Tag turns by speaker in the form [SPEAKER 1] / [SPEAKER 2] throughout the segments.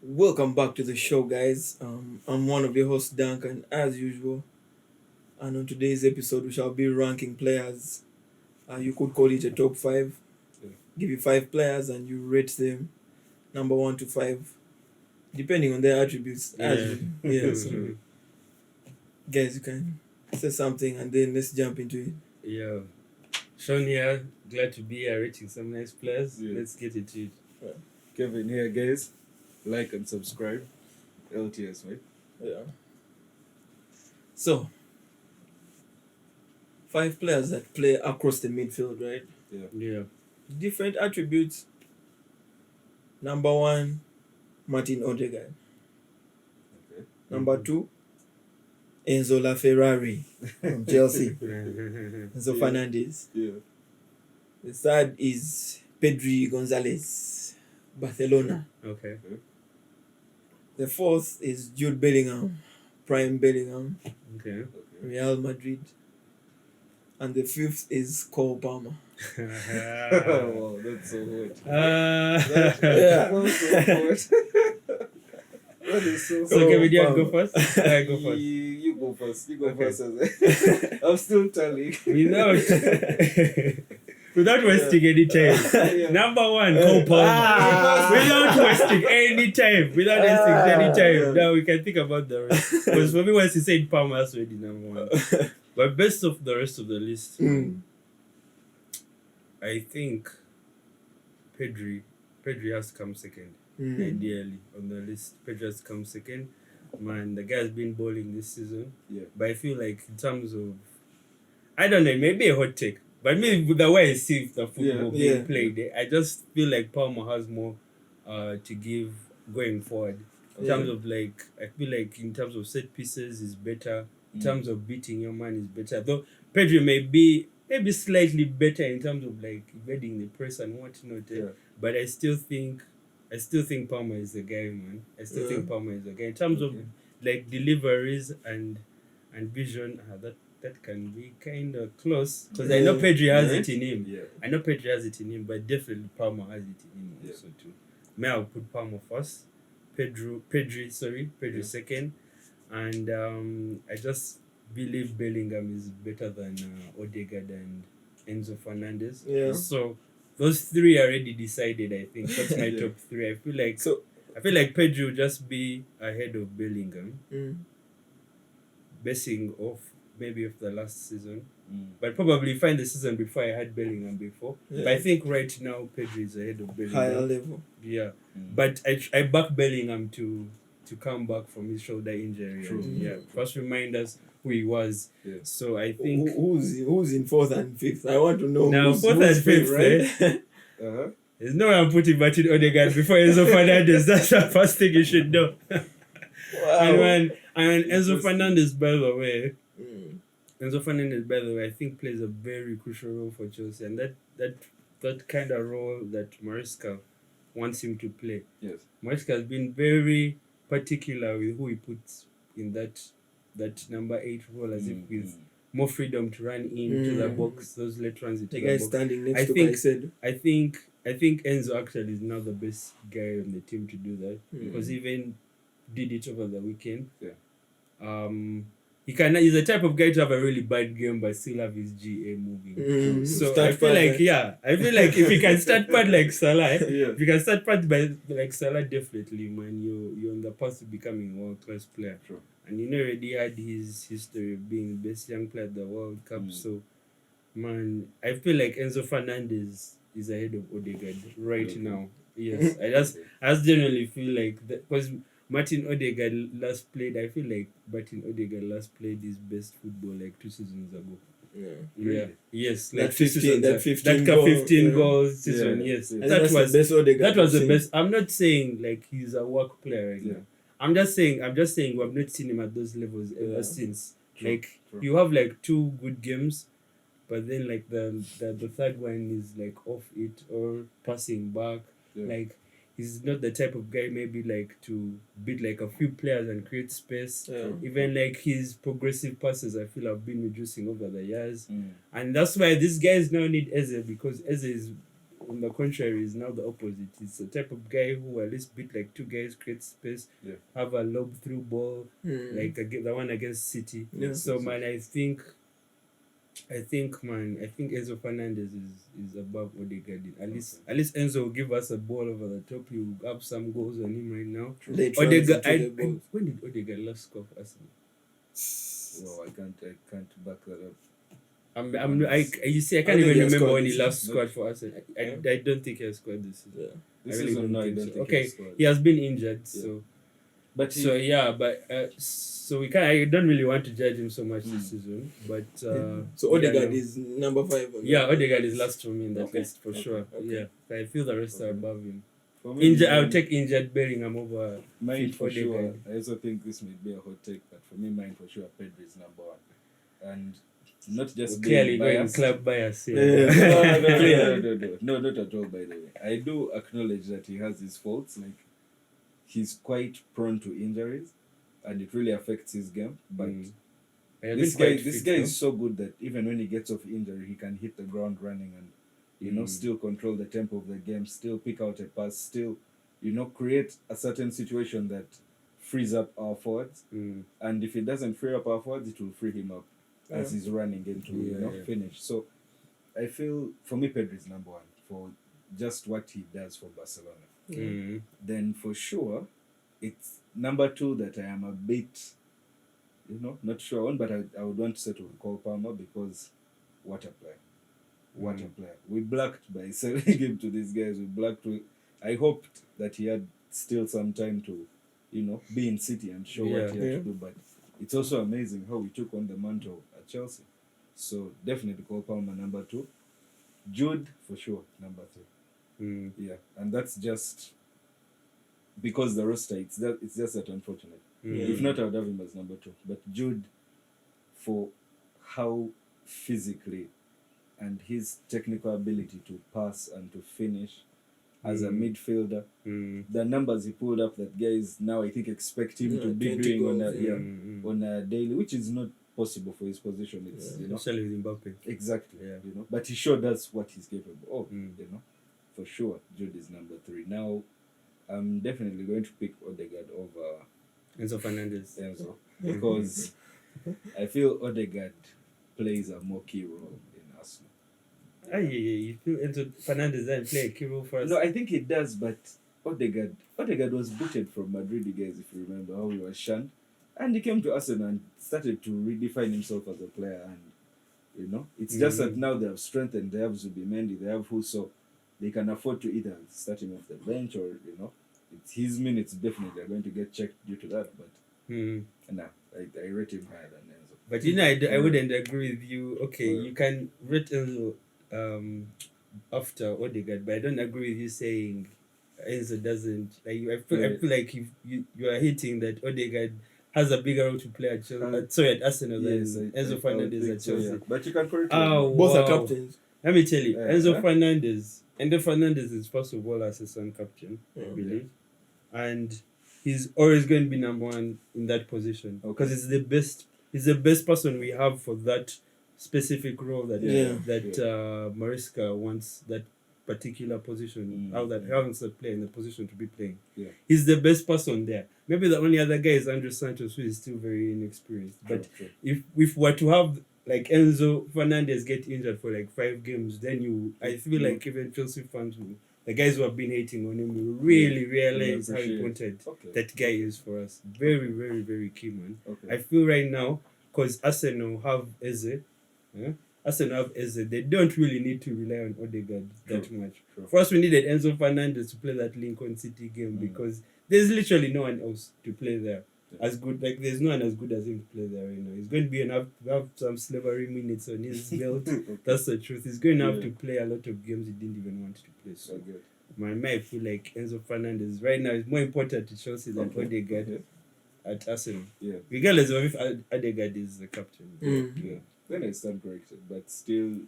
[SPEAKER 1] Welcome back to the show, guys. I'm one of your hosts, Duncan, as usual. And on today's episode, we shall be ranking players. You could call it a top five. Give you 5 players and you rate them number 1 to 5, depending on their attributes. So, guys, you can say something and then let's jump into it.
[SPEAKER 2] Yeah. Sean here, glad to be here rating some nice players. Let's get into it.
[SPEAKER 3] Kevin here, guys. Like and subscribe. LTS, right?
[SPEAKER 1] Yeah. So, 5 players that play across the midfield, right?
[SPEAKER 2] Yeah.
[SPEAKER 1] Different attributes. Number 1, Martin Ødegaard.
[SPEAKER 3] Okay.
[SPEAKER 1] Number 2, Enzo La Ferrari from Chelsea. Enzo Fernandez.
[SPEAKER 3] Yeah.
[SPEAKER 1] The third is Pedri Gonzalez, Barcelona.
[SPEAKER 2] Okay.
[SPEAKER 1] The fourth is Jude Bellingham, Prime Bellingham,
[SPEAKER 2] Okay.
[SPEAKER 1] Real Madrid. And the fifth is Cole Paapa.
[SPEAKER 3] Wow, that's so hot.
[SPEAKER 1] Yeah.
[SPEAKER 3] That's so hot. That is so
[SPEAKER 2] So
[SPEAKER 3] hot.
[SPEAKER 2] Kevin, you go first? I go first.
[SPEAKER 3] You go first. You go
[SPEAKER 2] Okay.
[SPEAKER 3] first. I'm still telling.
[SPEAKER 2] Without wasting any time.
[SPEAKER 3] Yeah.
[SPEAKER 2] Number 1, Cole Paapa. Without wasting any time. Now we can think about the rest. Because for me, once you said Paapa, that's already number 1. But best of the rest of the list, I think Pedri has to come second. Ideally on the list, Pedri has to come second. Man, the guy's been balling this season.
[SPEAKER 3] Yeah.
[SPEAKER 2] But I feel like in terms of, I don't know, maybe a hot take, but maybe the way I see the football being played, I just feel like Paapa has more to give going forward. In terms of I feel like in terms of set pieces is better. In terms of beating your man is better. Though Pedri may be slightly better in terms of evading the press and whatnot. But I still think Paapa is the guy, man. I still think Paapa is the guy. In terms of deliveries and vision, that can be kind of close. Because I know Pedri has it in him.
[SPEAKER 3] Yeah.
[SPEAKER 2] I know Pedri has it in him, but definitely Paapa has it in him also too. May I put Paapa first? Pedri second. And I just believe Bellingham is better than Ødegaard and Enzo Fernandez.
[SPEAKER 1] Yeah.
[SPEAKER 2] So those 3 are already decided. I think that's my top 3. I feel like Pedri will just be ahead of Bellingham, basing off maybe of the last season. But probably find the season before I had Bellingham before. But I think right now Pedri is ahead of Bellingham.
[SPEAKER 1] Higher level.
[SPEAKER 2] Yeah. But I back Bellingham to come back from his shoulder injury.
[SPEAKER 3] True.
[SPEAKER 2] Yeah. First remind us who he was.
[SPEAKER 3] Yeah.
[SPEAKER 2] So I think
[SPEAKER 1] Who's in 4th and 5th? I want to know.
[SPEAKER 2] now
[SPEAKER 1] who's
[SPEAKER 2] 4th and 5th,
[SPEAKER 1] right?
[SPEAKER 3] Uh-huh.
[SPEAKER 2] there's no way I'm putting Martin Ødegaard before Enzo Fernandez. That's the first thing you should know.
[SPEAKER 1] Wow.
[SPEAKER 2] And Enzo Fernandez, by the way, I think plays a very crucial role for Chelsea, and that kind of role that Maresca wants him to play.
[SPEAKER 3] Yes.
[SPEAKER 2] Maresca has been very particular with who he puts in that number 8 role, as if with more freedom to run into the box, those late runs into
[SPEAKER 1] The
[SPEAKER 2] the
[SPEAKER 1] guy
[SPEAKER 2] box.
[SPEAKER 1] standing next
[SPEAKER 2] I
[SPEAKER 1] to
[SPEAKER 2] think-
[SPEAKER 1] Caicedo.
[SPEAKER 2] I think Enzo actually is now the best guy on the team to do that, because he even did it over the weekend.
[SPEAKER 3] Yeah.
[SPEAKER 2] He's the type of guy to have a really bad game but still have his GA moving. So
[SPEAKER 1] Start
[SPEAKER 2] I feel like if you can start part like Salah, if you can start part by like Salah, definitely, man, you're on the path to becoming a world-class player.
[SPEAKER 3] True.
[SPEAKER 2] And you already had his history of being the best young player at the World Cup. So, man, I feel like Enzo Fernandez is ahead of Ødegaard now. Yes, I just generally feel like that, because Martin Ødegaard last played last played his best football like 2 seasons ago.
[SPEAKER 1] Yeah.
[SPEAKER 2] Yeah. Yes.
[SPEAKER 1] That
[SPEAKER 2] Like 2
[SPEAKER 1] 15
[SPEAKER 2] seasons.
[SPEAKER 1] that
[SPEAKER 2] That
[SPEAKER 1] 15
[SPEAKER 2] 15
[SPEAKER 1] goal,
[SPEAKER 2] goals season.
[SPEAKER 3] Yeah.
[SPEAKER 2] Yes.
[SPEAKER 3] Yeah.
[SPEAKER 1] And
[SPEAKER 2] That
[SPEAKER 1] that's
[SPEAKER 2] was
[SPEAKER 1] the best Ødegaard
[SPEAKER 2] that was
[SPEAKER 1] I've
[SPEAKER 2] the
[SPEAKER 1] seen.
[SPEAKER 2] best. I'm not saying like he's a work player right now. I'm just saying we have not seen him at those levels ever since.
[SPEAKER 3] True.
[SPEAKER 2] Like
[SPEAKER 3] True.
[SPEAKER 2] you have like 2 good games, but then like the third one is like off it or passing back.
[SPEAKER 3] Yeah.
[SPEAKER 2] Like he's not the type of guy maybe like to beat like a few players and create space.
[SPEAKER 1] Yeah.
[SPEAKER 2] Even like his progressive passes, I feel have been reducing over the years, and that's why these guys now need Eze, because Eze is on the contrary, is now the opposite. He's the type of guy who at least beat like 2 guys, create space, have a lob through ball, like the one against City.
[SPEAKER 1] Yeah.
[SPEAKER 2] So man, I think Enzo Fernandez is above Ødegaard. At least Enzo will give us a ball over the top. He will have some goals on him right now. Ødegaard, when did Ødegaard last score for Arsenal?
[SPEAKER 3] Well, I can't back that up.
[SPEAKER 2] You see, I can't even remember when he last scored for Arsenal. I don't think he has scored this season.
[SPEAKER 3] Yeah.
[SPEAKER 2] This season, no, I don't think
[SPEAKER 3] he
[SPEAKER 2] he has been injured, so.
[SPEAKER 3] But
[SPEAKER 2] So we can't. I don't really want to judge him so much this season, but
[SPEAKER 1] so Ødegaard is number 5.
[SPEAKER 2] Ødegaard is last for me in that list for sure.
[SPEAKER 3] Okay.
[SPEAKER 2] Yeah, I feel the rest are above him.
[SPEAKER 3] For me,
[SPEAKER 2] I'll take injured Bellingham over
[SPEAKER 3] mine for
[SPEAKER 2] Ødegaard.
[SPEAKER 3] sure. I also think this may be a hot take, but for me, mine for sure, Pedri is number 1, and not just
[SPEAKER 2] clearly
[SPEAKER 3] being
[SPEAKER 2] going
[SPEAKER 3] biased.
[SPEAKER 2] club bias.
[SPEAKER 3] No, not at all. By the way, I do acknowledge that he has his faults. Like he's quite prone to injuries, and it really affects his game. But this guy is so good that even when he gets off injury, he can hit the ground running and still control the tempo of the game, still pick out a pass, still create a certain situation that frees up our forwards. And if it doesn't free up our forwards, it will free him up as he's running into finish. So I feel for me Pedri is number 1 for just what he does for Barcelona. Then for sure it's number 2 that I am a bit not sure on, but I would want to settle with Cole Palmer because what a player. We blacked by selling him to these guys. I hoped that he had still some time to be in City and show what he had to do, but it's also amazing how we took on the mantle at Chelsea. So definitely Cole Palmer number 2. Jude for sure number 3. Yeah, and that's just because the roster it's just that unfortunate. If not, I would have him as number 2. But Jude, for how physically and his technical ability to pass and to finish as a midfielder, the numbers he pulled up, that guys now I think expect him to be doing goals, on a daily, which is not possible for his position. It's
[SPEAKER 2] especially with Mbappe.
[SPEAKER 3] Exactly. But he sure does what he's capable of. For sure, Jude is number 3. Now, I'm definitely going to pick Ødegaard over
[SPEAKER 2] Enzo Fernandez.
[SPEAKER 3] Because I feel Ødegaard plays a more key role in Arsenal.
[SPEAKER 2] You feel Enzo Fernandez then play a key role for us?
[SPEAKER 3] No, I think he does, but Ødegaard was booted from Madrid, guys, if you remember how he was shunned. And he came to Arsenal and started to redefine himself as a player. And, it's just that now they have strengthened. They have Zubimendi, they have Huso. They can afford to either start him off the bench or, it's his minutes definitely are going to get checked due to that. But I rate him higher than Enzo.
[SPEAKER 2] But I wouldn't agree with you. Okay, you can rate Enzo after Ødegaard, but I don't agree with you saying Enzo doesn't. I feel like you are hitting that Ødegaard has a bigger role to play at Chelsea. At Arsenal than Enzo Fernandez at Chelsea.
[SPEAKER 3] So, but you can correct
[SPEAKER 1] both are captains.
[SPEAKER 2] Let me tell you, Enzo Fernandez is first of all assistant captain, I believe, and he's always going to be number 1 in that position because he's the best. He's the best person we have for that specific role that Maresca wants, that particular position. How wants the player in the position to be playing. He's the best person there. Maybe the only other guy is Andrew Santos, who is still very inexperienced. But if we were to have like Enzo Fernandez get injured for like 5 games, then I feel like even Chelsea fans, the guys who have been hating on him, will really realize how important that guy is for us. Very, very, very key, man. I feel right now, because Arsenal have Eze, they don't really need to rely on Ødegaard that much. For us, we needed Enzo Fernandez to play that Lincoln City game because there's literally no one else to play there. As good, like there's no one as good as him to play there. He's going to be have some slavery minutes on his belt. That's the truth. He's going to have to play a lot of games he didn't even want to play. So, I feel like Enzo Fernandez right now is more important to Chelsea than Ødegaard at Arsenal. Regardless of if Ødegaard is the captain.
[SPEAKER 3] Then I stand corrected, but still,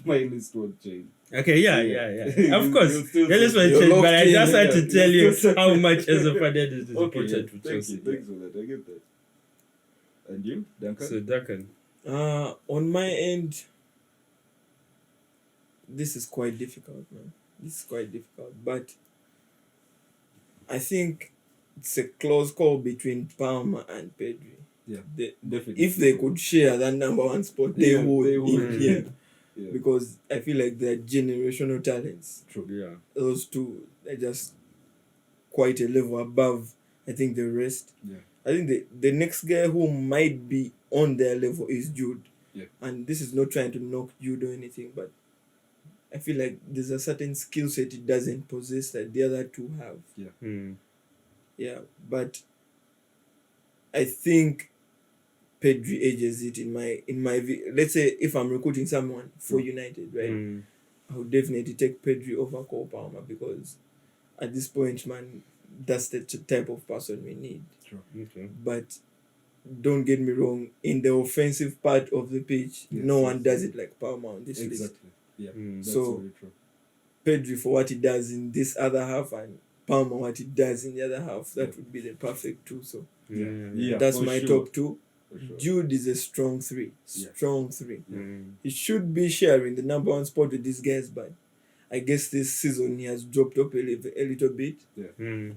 [SPEAKER 3] my list won't change.
[SPEAKER 2] Okay, of course, your list won't change, but I just had to tell you how much Enzo Fernandez is important to Chelsea.
[SPEAKER 3] Thanks for that, I get that. And you, Duncan?
[SPEAKER 2] So, Duncan.
[SPEAKER 1] On my end, this is quite difficult, man. this is quite difficult. But I think it's a close call between Paapa and Pedri.
[SPEAKER 3] Yeah, definitely.
[SPEAKER 1] If they could share that number one spot, they would. Yeah.
[SPEAKER 3] Yeah.
[SPEAKER 1] Because I feel like they're generational talents.
[SPEAKER 3] True.
[SPEAKER 2] Yeah.
[SPEAKER 1] Those two are just quite a level above, I think, the rest.
[SPEAKER 3] Yeah.
[SPEAKER 1] I think the next guy who might be on their level is Jude.
[SPEAKER 3] Yeah.
[SPEAKER 1] And this is not trying to knock Jude or anything, but I feel like there's a certain skill set it doesn't possess that the other two have.
[SPEAKER 3] Yeah.
[SPEAKER 1] Yeah, but I think Pedri edges it in my view. Let's say if I'm recruiting someone for United, right? I would definitely take Pedri over Cole Palmer because at this point, man, that's the type of person we need.
[SPEAKER 3] True.
[SPEAKER 2] Okay.
[SPEAKER 1] But don't get me wrong, in the offensive part of the pitch, no one does it like Palmer on this list.
[SPEAKER 3] Exactly. Yeah. That's
[SPEAKER 1] So
[SPEAKER 3] very true.
[SPEAKER 1] Pedri for what he does in this other half and Palmer what he does in the other half, that would be the perfect two. So
[SPEAKER 3] Yeah.
[SPEAKER 1] that's
[SPEAKER 3] for
[SPEAKER 1] my
[SPEAKER 3] sure.
[SPEAKER 1] top two.
[SPEAKER 3] For sure.
[SPEAKER 1] Jude is a strong three.
[SPEAKER 3] Yeah.
[SPEAKER 1] Strong three.
[SPEAKER 2] Mm.
[SPEAKER 1] He should be sharing the number one spot with these guys, but I guess this season he has dropped up a little bit.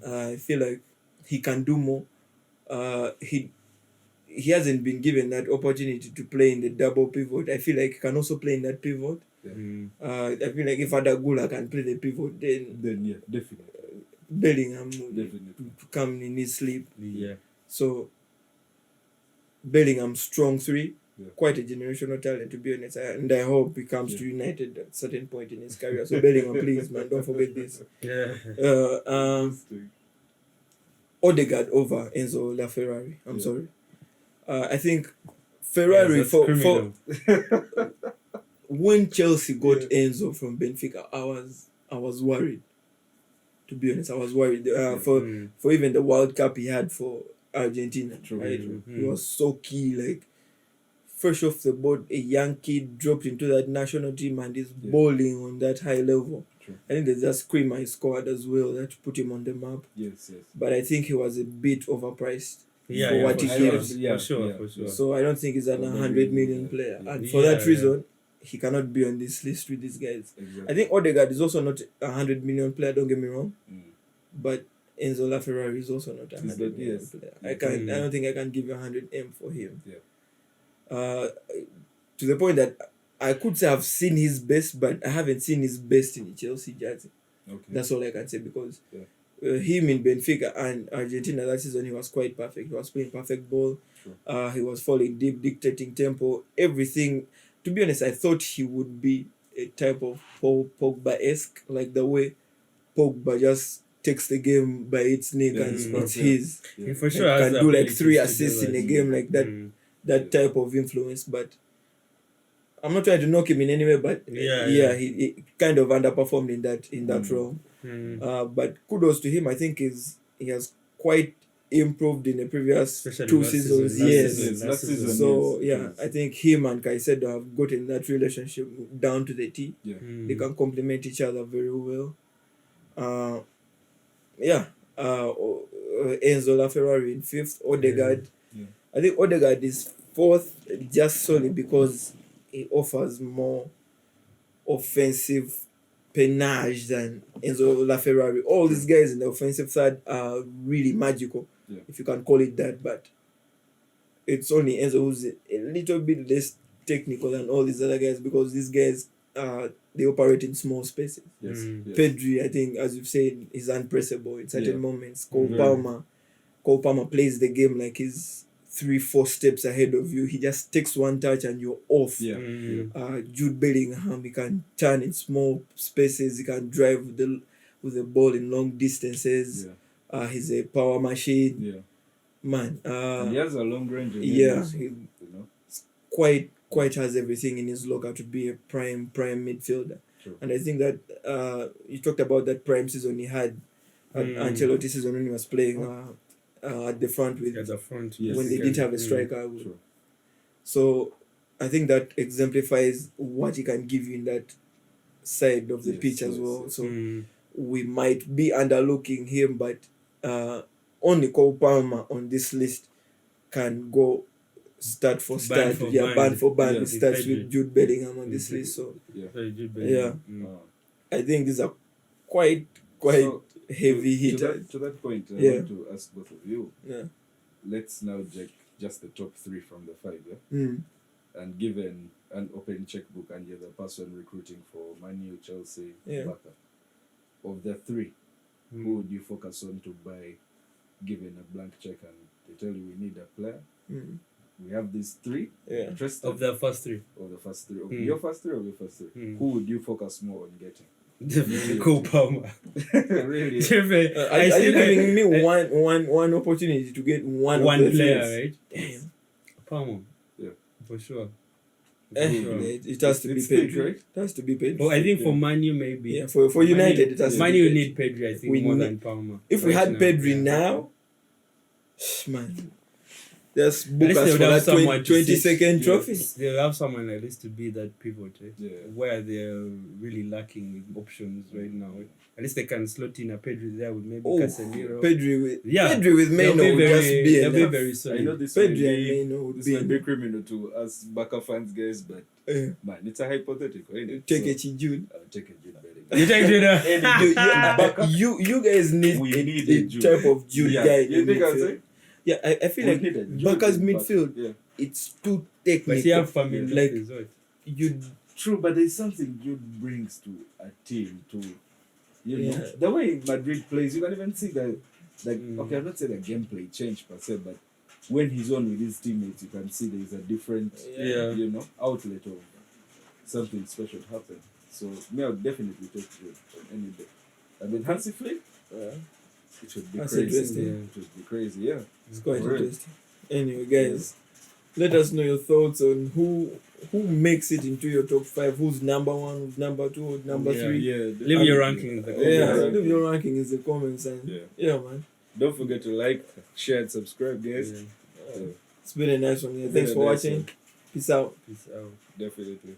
[SPEAKER 1] I feel like he can do more. He hasn't been given that opportunity to play in the double pivot. I feel like he can also play in that pivot. I feel like if Ødegaard can play the pivot, then
[SPEAKER 3] yeah, definitely.
[SPEAKER 1] Bellingham will
[SPEAKER 3] Definitely.
[SPEAKER 1] come in his sleep.
[SPEAKER 2] Yeah.
[SPEAKER 1] So Bellingham strong three,
[SPEAKER 3] Yeah.
[SPEAKER 1] quite a generational talent to be honest. And I hope he comes to United at a certain point in his career. So Bellingham, please, man, don't forget this.
[SPEAKER 2] Yeah.
[SPEAKER 1] Ødegaard over Enzo Ferrari. I'm
[SPEAKER 3] Yeah.
[SPEAKER 1] sorry. I think Ferrari for when Chelsea got Enzo from Benfica, I was worried. To be honest, I was worried for even the World Cup he had for Argentina.
[SPEAKER 3] True,
[SPEAKER 1] Right?
[SPEAKER 3] true.
[SPEAKER 1] He was so key, like fresh off the board, a young kid dropped into that national team and is bowling on that high level.
[SPEAKER 3] True.
[SPEAKER 1] I think there's a screamer he scored as well that put him on the map.
[SPEAKER 3] Yes.
[SPEAKER 1] But I think he was a bit overpriced.
[SPEAKER 2] Yeah,
[SPEAKER 1] for what he
[SPEAKER 2] gives.
[SPEAKER 1] gives.
[SPEAKER 2] For sure.
[SPEAKER 1] So I don't think he's an 100 million player. And for that reason, he cannot be on this list with these guys.
[SPEAKER 3] Exactly.
[SPEAKER 1] I think Ødegaard is also not a 100 million player, don't get me wrong. But Enzo Ferrari is also not a 100 million player. I don't think I can give you 100M for him.
[SPEAKER 3] Yeah.
[SPEAKER 1] To the point that I could say I've seen his best, but I haven't seen his best in the Chelsea jersey.
[SPEAKER 3] Okay.
[SPEAKER 1] That's all I can say because him in Benfica and Argentina that season, he was quite perfect. He was playing perfect ball.
[SPEAKER 3] Sure.
[SPEAKER 1] He was falling deep, dictating tempo, everything. To be honest, I thought he would be a type of Pogba-esque, like the way Pogba just takes the game by its neck and it's his.
[SPEAKER 2] Yeah. For
[SPEAKER 1] Like,
[SPEAKER 2] sure,
[SPEAKER 1] can do like 3 assists in a game like that. That type of influence, but I'm not trying to knock him in any way, but he kind of underperformed in that role. But kudos to him. I think he has quite improved in the previous two seasons.
[SPEAKER 3] Last season.
[SPEAKER 1] So I think him and Caicedo have gotten that relationship down to the T.
[SPEAKER 3] Yeah.
[SPEAKER 1] They can complement each other very well. Enzo Ferrari in fifth, Ødegaard.
[SPEAKER 3] Yeah.
[SPEAKER 1] I think Ødegaard is fourth just solely because he offers more offensive panache than Enzo Ferrari. All these guys in the offensive side are really magical, if you can call it that, but it's only Enzo who's a little bit less technical than all these other guys because these guys they operate in small spaces.
[SPEAKER 3] Yes.
[SPEAKER 1] Pedri, I think, as you've said, is unpressable in certain moments. Cole Palmer plays the game like he's 3-4 steps ahead of you. He just takes one touch and you're off. Jude Bellingham, he can turn in small spaces. He can drive with the ball in long distances. He's a power machine. Man.
[SPEAKER 3] And he has a long range.
[SPEAKER 1] He quite has everything in his locker to be a prime midfielder.
[SPEAKER 3] True.
[SPEAKER 1] And I think that you talked about that prime season he had at Ancelotti season when he was playing at the front when they didn't have a striker.
[SPEAKER 3] True.
[SPEAKER 1] So I think that exemplifies what he can give you in that side of the pitch as well. So we might be underlooking him, but only Cole Palmer on this list can go start for start. Band for band. It starts with Jude Bellingham on this list. So I think these are quite
[SPEAKER 3] So,
[SPEAKER 1] heavy hitter.
[SPEAKER 3] To that point, I
[SPEAKER 1] Yeah.
[SPEAKER 3] want to ask both of you.
[SPEAKER 1] Yeah.
[SPEAKER 3] Let's now check just the top 3 from the 5, yeah?
[SPEAKER 1] Mm.
[SPEAKER 3] And given an open checkbook and you're the person recruiting for Man U, Chelsea,
[SPEAKER 1] Yeah.
[SPEAKER 3] Paapa, of the 3, who would you focus on to buy given a blank check and they tell you we need a player?
[SPEAKER 1] Mm.
[SPEAKER 3] We have these 3.
[SPEAKER 1] Yeah.
[SPEAKER 3] Interested?
[SPEAKER 2] Of the first 3.
[SPEAKER 3] Of the first 3. Of
[SPEAKER 2] Mm.
[SPEAKER 3] your first 3 or your first 3?
[SPEAKER 2] Mm.
[SPEAKER 3] Who would you focus more on getting?
[SPEAKER 2] Definitely Cole Palmer.
[SPEAKER 3] Really?
[SPEAKER 1] Are you giving me one opportunity to get one of the
[SPEAKER 2] player,
[SPEAKER 1] threes?
[SPEAKER 2] right?
[SPEAKER 1] Damn.
[SPEAKER 2] Palmer.
[SPEAKER 3] Yeah.
[SPEAKER 2] For sure.
[SPEAKER 1] It has to be
[SPEAKER 3] It's big,
[SPEAKER 1] Pedri.
[SPEAKER 3] right?
[SPEAKER 1] It has to be Pedri.
[SPEAKER 2] Oh, I think for Man U maybe.
[SPEAKER 1] Yeah, for United it has to
[SPEAKER 2] Man
[SPEAKER 1] be
[SPEAKER 2] U
[SPEAKER 1] Pedri.
[SPEAKER 2] need Pedri, I think,
[SPEAKER 1] We
[SPEAKER 2] more
[SPEAKER 1] need-
[SPEAKER 2] than Palmer.
[SPEAKER 1] If we
[SPEAKER 2] right
[SPEAKER 1] had Pedri
[SPEAKER 2] yeah.
[SPEAKER 1] now, man, just book
[SPEAKER 2] At least
[SPEAKER 1] us
[SPEAKER 2] they
[SPEAKER 1] for
[SPEAKER 2] would have
[SPEAKER 1] that 20,
[SPEAKER 2] someone to
[SPEAKER 1] 22nd
[SPEAKER 2] sit.
[SPEAKER 1] trophy.
[SPEAKER 2] They'll have someone at least to be that pivot, eh?
[SPEAKER 3] Yeah.
[SPEAKER 2] Where they're really lacking with options right now. At least they can slot in a Pedri there with maybe
[SPEAKER 1] Oh,
[SPEAKER 2] Casemiro.
[SPEAKER 1] Pedri with
[SPEAKER 2] Yeah.
[SPEAKER 1] Pedri with
[SPEAKER 2] They'll
[SPEAKER 1] Meno would just be
[SPEAKER 2] they'll be
[SPEAKER 1] enough.
[SPEAKER 2] very
[SPEAKER 3] I know
[SPEAKER 2] solid.
[SPEAKER 3] this
[SPEAKER 1] Pedri
[SPEAKER 3] might
[SPEAKER 1] and
[SPEAKER 3] be,
[SPEAKER 1] Meno would
[SPEAKER 3] this
[SPEAKER 1] be
[SPEAKER 3] might be
[SPEAKER 1] enough.
[SPEAKER 3] criminal to us Barca fans, guys, but man, it's a hypothetical. Ain't it?
[SPEAKER 1] Take
[SPEAKER 3] So,
[SPEAKER 1] a Jude.
[SPEAKER 3] I'll take a Jude Bellingham.
[SPEAKER 2] You take Jude.
[SPEAKER 1] You guys need
[SPEAKER 3] We
[SPEAKER 1] a
[SPEAKER 3] need a Jude.
[SPEAKER 1] type of Jude
[SPEAKER 3] Yeah.
[SPEAKER 1] guy.
[SPEAKER 3] You
[SPEAKER 1] in
[SPEAKER 3] think I'll
[SPEAKER 1] midfield.
[SPEAKER 3] say?
[SPEAKER 1] Yeah, I feel
[SPEAKER 3] We
[SPEAKER 1] like
[SPEAKER 3] need a Jude
[SPEAKER 1] Barca's
[SPEAKER 3] in
[SPEAKER 1] midfield,
[SPEAKER 3] Yeah.
[SPEAKER 1] it's too
[SPEAKER 2] But you have
[SPEAKER 1] technical.
[SPEAKER 2] family
[SPEAKER 1] Like
[SPEAKER 2] resort.
[SPEAKER 1] you,
[SPEAKER 3] True, but there's something Jude brings to a team to, you know,
[SPEAKER 1] Yeah.
[SPEAKER 3] the way Madrid plays. You can even see that, like,
[SPEAKER 2] Mm.
[SPEAKER 3] okay, I'm not saying the gameplay changed per se, but when he's on with his teammates, you can see there's a different,
[SPEAKER 2] Yeah.
[SPEAKER 3] you know, outlet of something special happen. So, me, I would definitely take Jude on any day. And with Hansi Flick, it would be
[SPEAKER 1] That's
[SPEAKER 3] crazy.
[SPEAKER 1] interesting.
[SPEAKER 3] Yeah. It would be crazy, yeah.
[SPEAKER 1] it's quite
[SPEAKER 3] For real.
[SPEAKER 1] interesting. Anyway, guys, let us know your thoughts on who makes it into your top 5, who's number 1, who's number 2, who's number 3.
[SPEAKER 3] Yeah,
[SPEAKER 2] Leave your ranking in the
[SPEAKER 1] Yeah,
[SPEAKER 2] comments.
[SPEAKER 1] leave your ranking in the comments and yeah, man.
[SPEAKER 3] Don't forget to like, share, and subscribe, guys.
[SPEAKER 2] Yeah.
[SPEAKER 3] Yeah,
[SPEAKER 1] It's been a nice one. Yeah. Thanks
[SPEAKER 3] Yeah,
[SPEAKER 1] for
[SPEAKER 3] nice
[SPEAKER 1] watching.
[SPEAKER 3] one.
[SPEAKER 1] Peace out.
[SPEAKER 2] Peace out.
[SPEAKER 3] definitely.